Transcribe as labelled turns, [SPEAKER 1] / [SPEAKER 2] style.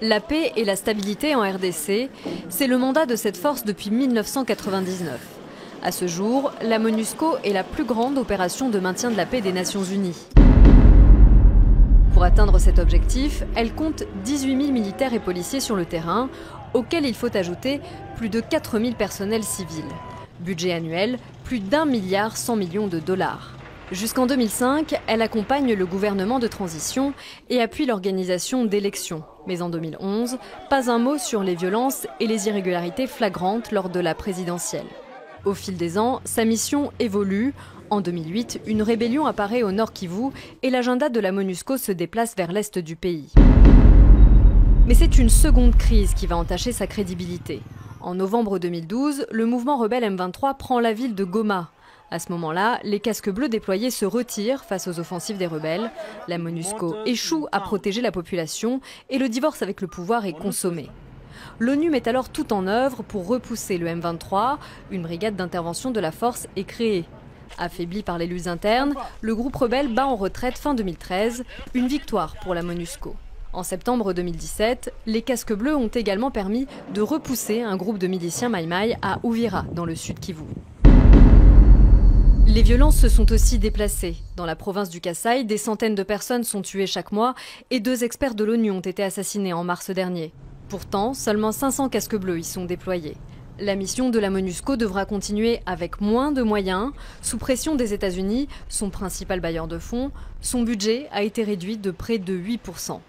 [SPEAKER 1] La paix et la stabilité en RDC, c'est le mandat de cette force depuis 1999. À ce jour, la MONUSCO est la plus grande opération de maintien de la paix des Nations Unies. Pour atteindre cet objectif, elle compte 18 000 militaires et policiers sur le terrain, auxquels il faut ajouter plus de 4 000 personnels civils. Budget annuel, plus d'1,1 milliard de dollars. Jusqu'en 2005, elle accompagne le gouvernement de transition et appuie l'organisation d'élections. Mais en 2011, pas un mot sur les violences et les irrégularités flagrantes lors de la présidentielle. Au fil des ans, sa mission évolue. En 2008, une rébellion apparaît au Nord Kivu et l'agenda de la MONUSCO se déplace vers l'est du pays. Mais c'est une seconde crise qui va entacher sa crédibilité. En novembre 2012, le mouvement rebelle M23 prend la ville de Goma. À ce moment-là, les casques bleus déployés se retirent face aux offensives des rebelles. La MONUSCO échoue à protéger la population et le divorce avec le pouvoir est consommé. L'ONU met alors tout en œuvre pour repousser le M23. Une brigade d'intervention de la force est créée. Affaibli par les luttes internes, le groupe rebelle bat en retraite fin 2013, une victoire pour la MONUSCO. En septembre 2017, les casques bleus ont également permis de repousser un groupe de miliciens Maï-Maï à Uvira, dans le sud Kivu. Les violences se sont aussi déplacées. Dans la province du Kasaï, des centaines de personnes sont tuées chaque mois et 2 experts de l'ONU ont été assassinés en mars dernier. Pourtant, seulement 500 casques bleus y sont déployés. La mission de la MONUSCO devra continuer avec moins de moyens. Sous pression des États-Unis, son principal bailleur de fonds, son budget a été réduit de près de 8%.